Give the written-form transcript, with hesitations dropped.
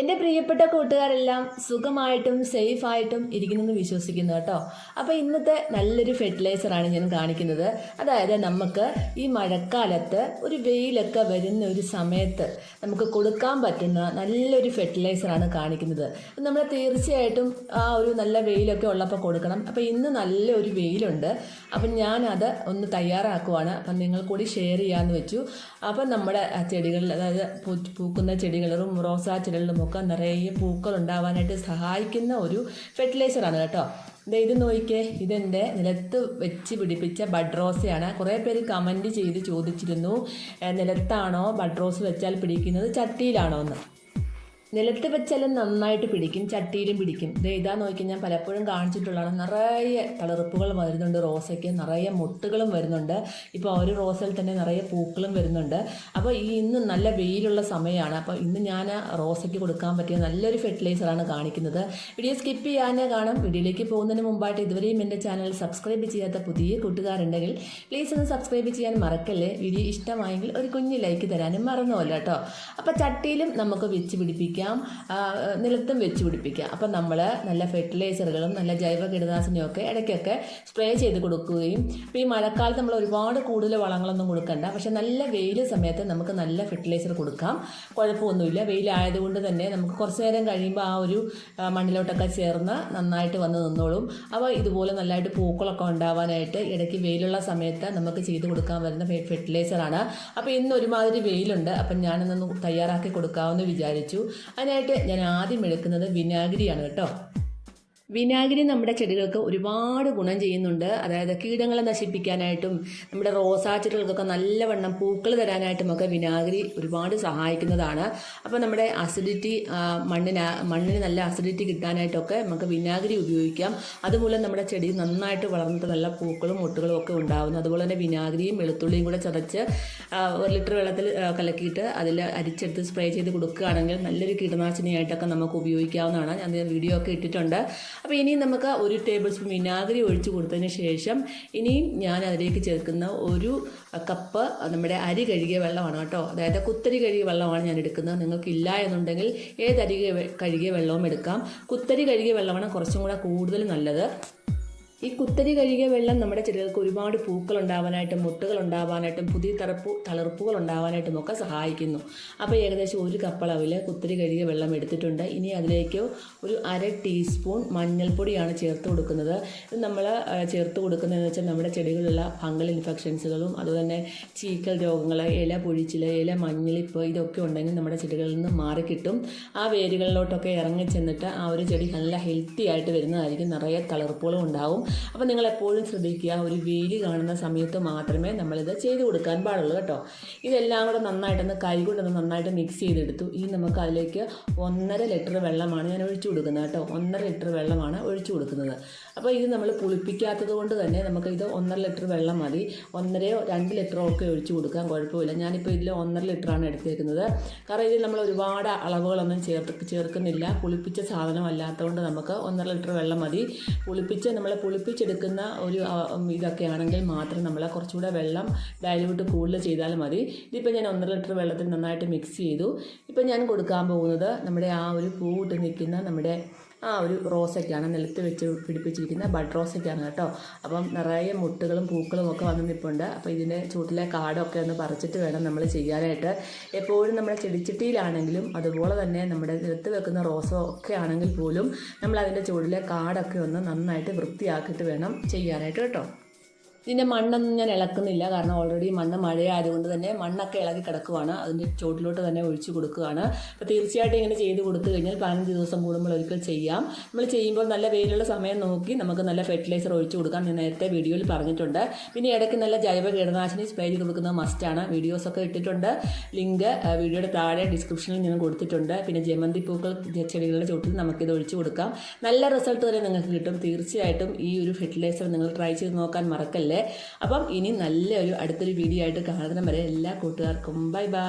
എൻ്റെ പ്രിയപ്പെട്ട കൂട്ടുകാരെല്ലാം സുഖമായിട്ടും സേഫായിട്ടും ഇരിക്കുന്നെന്ന് വിശ്വസിക്കുന്നു കേട്ടോ. അപ്പോൾ ഇന്നത്തെ നല്ലൊരു ഫെർട്ടിലൈസറാണ് ഞാൻ കാണിക്കുന്നത്. അതായത് നമുക്ക് ഈ മഴക്കാലത്ത് ഒരു വെയിലൊക്കെ വരുന്ന ഒരു സമയത്ത് നമുക്ക് കൊടുക്കാൻ പറ്റുന്ന നല്ലൊരു ഫെർട്ടിലൈസറാണ് കാണിക്കുന്നത്. നമ്മൾ തീർച്ചയായിട്ടും ആ ഒരു നല്ല വെയിലൊക്കെ ഉള്ളപ്പോൾ കൊടുക്കണം. അപ്പോൾ ഇന്ന് നല്ലൊരു വെയിലുണ്ട്. അപ്പം ഞാനത് ഒന്ന് തയ്യാറാക്കുവാണ്. അപ്പം നിങ്ങൾ കൂടി ഷെയർ ചെയ്യാമെന്ന് വെച്ചു. അപ്പം നമ്മുടെ ചെടികളിൽ, അതായത് പൂക്കുന്ന ചെടികളും റോസാ ചെടികളിലും ഒക്കെ നിറയെ പൂക്കൾ ഉണ്ടാവാനായിട്ട് സഹായിക്കുന്ന ഒരു ഫെർട്ടിലൈസറാണ് കേട്ടോ. ഇത് നോക്കിക്കേ, ഇതെൻ്റെ നിലത്ത് വെച്ച് പിടിപ്പിച്ച ബഡ് റോസയാണ്. കുറേ പേര് കമൻറ്റ് ചെയ്ത് ചോദിച്ചിരുന്നു, നിലത്താണോ ബഡ് റോസ് വെച്ചാൽ പിടിക്കുന്നത് ചട്ടിയിലാണോ എന്ന്. നിലത്ത് വെച്ചാലും നന്നായിട്ട് പിടിക്കും, ചട്ടിയിലും പിടിക്കും. ഇതാ നോക്കി, ഞാൻ പലപ്പോഴും കാണിച്ചിട്ടുള്ളതാണ്. നിറയെ തളിർപ്പുകൾ വരുന്നുണ്ട്, റോസയ്ക്ക് നിറയെ മുട്ടുകളും വരുന്നുണ്ട്. ഇപ്പോൾ ഒരു റോസയിൽ തന്നെ നിറയെ പൂക്കളും വരുന്നുണ്ട്. അപ്പോൾ ഇന്ന് നല്ല വെയിലുള്ള സമയമാണ്. അപ്പോൾ ഇന്ന് ഞാൻ റോസയ്ക്ക് കൊടുക്കാൻ പറ്റിയ നല്ലൊരു ഫെർട്ടിലൈസറാണ് കാണിക്കുന്നത്. വീഡിയോ സ്കിപ്പ് ചെയ്യാനേ കാണും. വീഡിയോയിലേക്ക് പോകുന്നതിന് മുമ്പായിട്ട് ഇതുവരെയും എൻ്റെ ചാനൽ സബ്സ്ക്രൈബ് ചെയ്യാത്ത പുതിയ കൂട്ടുകാരുണ്ടെങ്കിൽ പ്ലീസ് ഒന്ന് സബ്സ്ക്രൈബ് ചെയ്യാൻ മറക്കല്ലേ. വീഡിയോ ഇഷ്ടമായെങ്കിൽ ഒരു കുഞ്ഞ് ലൈക്ക് തരാനും മറന്നുമല്ല കേട്ടോ. അപ്പോൾ ചട്ടിയിലും നമുക്ക് വെച്ച് പിടിപ്പിക്കാം, നിലത്തും വെച്ച് പിടിപ്പിക്കുക. അപ്പം നമ്മൾ നല്ല ഫെർട്ടിലൈസറുകളും നല്ല ജൈവ കീടനാശിനിയും ഒക്കെ ഇടയ്ക്കൊക്കെ സ്പ്രേ ചെയ്ത് കൊടുക്കുകയും, ഇപ്പോൾ ഈ മഴക്കാലത്ത് നമ്മൾ ഒരുപാട് കൂടുതൽ വളങ്ങളൊന്നും കൊടുക്കണ്ട. പക്ഷെ നല്ല വെയിൽ സമയത്ത് നമുക്ക് നല്ല ഫെർട്ടിലൈസർ കൊടുക്കാം, കുഴപ്പമൊന്നുമില്ല. വെയിലായതുകൊണ്ട് തന്നെ നമുക്ക് കുറച്ച് നേരം കഴിയുമ്പോൾ ആ ഒരു മണ്ണിലോട്ടൊക്കെ ചേർന്ന് നന്നായിട്ട് വന്ന് നിന്നോളും. അപ്പോൾ ഇതുപോലെ നല്ലതായിട്ട് പൂക്കളൊക്കെ ഉണ്ടാവാനായിട്ട് ഇടയ്ക്ക് വെയിലുള്ള സമയത്ത് നമുക്ക് ചെയ്ത് കൊടുക്കാൻ വരുന്ന ഫെർട്ടിലൈസറാണ്. അപ്പോൾ ഇന്ന് ഒരുമാതിരി വെയിലുണ്ട്. അപ്പം ഞാനൊന്ന് തയ്യാറാക്കി കൊടുക്കാമെന്ന് വിചാരിച്ചു. അതിനായിട്ട് ഞാൻ ആദ്യം എടുക്കുന്നത് വിനാഗിരിയാണ് കേട്ടോ. വിനാഗിരി നമ്മുടെ ചെടികൾക്ക് ഒരുപാട് ഗുണം ചെയ്യുന്നുണ്ട്. അതായത് കീടങ്ങളെ നശിപ്പിക്കാനായിട്ടും നമ്മുടെ റോസാ ചെടികൾക്കൊക്കെ നല്ലവണ്ണം പൂക്കൾ തരാനായിട്ടുമൊക്കെ വിനാഗിരി ഒരുപാട് സഹായിക്കുന്നതാണ്. അപ്പോൾ നമ്മുടെ അസിഡിറ്റി, മണ്ണിന് നല്ല അസിഡിറ്റി കിട്ടാനായിട്ടൊക്കെ നമുക്ക് വിനാഗിരി ഉപയോഗിക്കാം. അതുമൂലം നമ്മുടെ ചെടി നന്നായിട്ട് വളർന്നിട്ട് നല്ല പൂക്കളും മുട്ടുകളും ഒക്കെ ഉണ്ടാകുന്നു. അതുപോലെ തന്നെ വിനാഗിരിയും വെളുത്തുള്ളിയും കൂടെ ചതച്ച് 1 ലിറ്റർ വെള്ളത്തിൽ കലക്കിയിട്ട് അതിൽ അരിച്ചെടുത്ത് സ്പ്രേ ചെയ്ത് കൊടുക്കുകയാണെങ്കിൽ നല്ലൊരു കീടനാശിനിയായിട്ടൊക്കെ നമുക്ക് ഉപയോഗിക്കാവുന്നതാണ്. ഞാൻ വീഡിയോ ഒക്കെ ഇട്ടിട്ടുണ്ട്. അപ്പോൾ ഇനിയും നമുക്ക് 1 ടേബിൾ സ്പൂൺ വിനാഗിരി ഒഴിച്ച് കൊടുത്തതിന് ശേഷം ഇനിയും ഞാൻ അതിലേക്ക് ചേർക്കുന്ന 1 കപ്പ് നമ്മുടെ അരി കഴുകിയ വെള്ളമാണ് കേട്ടോ. അതായത് കുത്തരി കഴുകിയ വെള്ളമാണ് ഞാൻ എടുക്കുന്നത്. നിങ്ങൾക്കില്ല എന്നുണ്ടെങ്കിൽ ഏതരി കഴുകിയ വെള്ളവും എടുക്കാം. കുത്തരി കഴുകിയ വെള്ളമാണ് കുറച്ചും കൂടെ കൂടുതൽ നല്ലത്. ഈ കുത്തരി കഴുകിയ വെള്ളം നമ്മുടെ ചെടികൾക്ക് ഒരുപാട് പൂക്കൾ ഉണ്ടാവാനായിട്ടും മുട്ടുകൾ ഉണ്ടാവാനായിട്ടും പുതിയ തളിർപ്പുകൾ ഉണ്ടാവാനായിട്ടും ഒക്കെ സഹായിക്കുന്നു. അപ്പോൾ ഏകദേശം 1 കപ്പ് അളവിൽ കുത്തരി കഴുകിയ വെള്ളം എടുത്തിട്ടുണ്ട്. ഇനി അതിലേക്ക് ഒരു 1/2 ടീസ്പൂൺ മഞ്ഞൾപ്പൊടിയാണ് ചേർത്ത് കൊടുക്കുന്നത്. ഇത് നമ്മൾ ചേർത്ത് കൊടുക്കുന്നതെന്ന് വെച്ചാൽ നമ്മുടെ ചെടികളിലുള്ള ഫംഗൽ ഇൻഫെക്ഷൻസുകളും അതുപോലെ ചീക്കൽ രോഗങ്ങൾ, ഇല പൊഴിച്ചിൽ, ഇല മഞ്ഞളിപ്പ് ഇതൊക്കെ ഉണ്ടെങ്കിൽ നമ്മുടെ ചെടികളിൽ നിന്ന് മാറിക്കിട്ടും. ആ വേരുകളിലോട്ടൊക്കെ ഇറങ്ങി ചെന്നിട്ട് ആ ഒരു ചെടി നല്ല ഹെൽത്തി ആയിട്ട് വരുന്നതായിരിക്കും. നിറയെ തളിർപ്പുകളും ഉണ്ടാവും. അപ്പോൾ നിങ്ങൾ എപ്പോഴും ശ്രദ്ധിക്കുക, ഒരു വെയിൽ കാണുന്ന സമയത്ത് മാത്രമേ നമ്മളിത് ചെയ്ത് കൊടുക്കാൻ പാടുള്ളൂ കേട്ടോ. ഇതെല്ലാം കൂടെ നന്നായിട്ടൊന്ന് കൈകൊണ്ടൊന്ന് നന്നായിട്ട് മിക്സ് ചെയ്തെടുത്തു. ഇനി നമുക്ക് അതിലേക്ക് 1.5 ലിറ്റർ വെള്ളമാണ് ഞാൻ ഒഴിച്ചു കൊടുക്കുന്നത് കേട്ടോ. 1.5 ലിറ്റർ വെള്ളമാണ് ഒഴിച്ചു കൊടുക്കുന്നത്. അപ്പോൾ ഇത് നമ്മൾ പുളിപ്പിക്കാത്തത് കൊണ്ട് തന്നെ നമുക്ക് ഇത് 1.5 ലിറ്റർ വെള്ളം മതി. 1.5-2 ലിറ്ററോ ഒക്കെ ഒഴിച്ചു കൊടുക്കാൻ കുഴപ്പമില്ല. ഞാനിപ്പോൾ ഇതിൽ 1.5 ലിറ്ററാണ് എടുത്തേക്കുന്നത്. കാരണം ഇതിൽ നമ്മൾ ഒരുപാട് അളവുകളൊന്നും ചേർക്കുന്നില്ല. പുളിപ്പിച്ച സാധനം അല്ലാത്തതുകൊണ്ട് നമുക്ക് 1.5 ലിറ്റർ വെള്ളം മതി. പുളിപ്പിച്ചെടുക്കുന്ന ഒരു ഇതൊക്കെ ആണെങ്കിൽ മാത്രം നമ്മൾ കുറച്ചുകൂടെ വെള്ളം ഡൈല്യൂട്ട് കൂടുതൽ ചെയ്താൽ മതി. ഇതിപ്പോൾ ഞാൻ 1.5 ലിറ്റർ വെള്ളത്തിൽ നന്നായിട്ട് മിക്സ് ചെയ്തു. ഇപ്പം ഞാൻ കൊടുക്കാൻ പോകുന്നത് നമ്മുടെ ആ ഒരു പൂവിട്ട് നിൽക്കുന്ന നമ്മുടെ ആ ഒരു റോസയ്ക്കാണ്, നിലത്ത് വെച്ച് പിടിപ്പിച്ചിരിക്കുന്ന ബഡ് റോസയ്ക്കാണ് കേട്ടോ. അപ്പം നിറയെ മുട്ടുകളും പൂക്കളും ഒക്കെ വന്ന് നിൽപ്പുണ്ട്. അപ്പോൾ ഇതിൻ്റെ ചൂട്ടിലെ കാടൊക്കെ ഒന്ന് പറിച്ചിട്ട് വേണം നമ്മൾ ചെയ്യാനായിട്ട്. എപ്പോഴും നമ്മുടെ ചെടിച്ചട്ടിയിലാണെങ്കിലും അതുപോലെ തന്നെ നമ്മുടെ നിലത്ത് വെക്കുന്ന റോസ ഒക്കെ ആണെങ്കിൽ പോലും നമ്മൾ അതിൻ്റെ ചൂടിലെ കാടൊക്കെ ഒന്ന് നന്നായിട്ട് വൃത്തിയാക്കിയിട്ട് വേണം ചെയ്യാനായിട്ട് കേട്ടോ. ഇതിൻ്റെ മണ്ണൊന്നും ഞാൻ ഇളക്കുന്നില്ല, കാരണം ഓൾറെഡി മണ്ണ് മഴയായതുകൊണ്ട് തന്നെ മണ്ണൊക്കെ ഇളകി കിടക്കുവാണ്. അതിൻ്റെ ചോട്ടിലോട്ട് തന്നെ ഒഴിച്ചു കൊടുക്കുകയാണ്. അപ്പോൾ തീർച്ചയായിട്ടും ഇങ്ങനെ ചെയ്ത് കൊടുത്തു കഴിഞ്ഞാൽ 15 ദിവസം കൂടുമ്പോൾ ഒരിക്കൽ ചെയ്യാം. നമ്മൾ ചെയ്യുമ്പോൾ നല്ല വെയിലുള്ള സമയം നോക്കി നമുക്ക് നല്ല ഫെർട്ടിലൈസർ ഒഴിച്ചു കൊടുക്കാം. ഞാൻ നേരത്തെ വീഡിയോയിൽ പറഞ്ഞിട്ടുണ്ട്. പിന്നെ ഇടയ്ക്ക് നല്ല ജൈവ കീടനാശിനി സ്പ്രേ ചെയ്ത് കൊടുക്കുന്നത് മസ്റ്റാണ്. വീഡിയോസൊക്കെ ഇട്ടിട്ടുണ്ട്. ലിങ്ക് വീഡിയോയുടെ താഴെ ഡിസ്ക്രിപ്ഷനിൽ ഞാൻ കൊടുത്തിട്ടുണ്ട്. പിന്നെ ജമന്തി പൂക്കൾ ചെടികളുടെ ചോട്ടിൽ നമുക്കിത് ഒഴിച്ചു കൊടുക്കാം. നല്ല റിസൾട്ട് തന്നെ നിങ്ങൾക്ക് കിട്ടും. തീർച്ചയായിട്ടും ഈ ഒരു ഫെർട്ടിലൈസർ നിങ്ങൾ ട്രൈ ചെയ്ത് നോക്കാൻ മറക്കല്ലേ. അപ്പം ഇനി നല്ലൊരു അടുത്തൊരു വീഡിയോ ആയിട്ട് കാണുന്ന വരെ എല്ലാ കൂട്ടുകാർക്കും ബൈ ബൈ.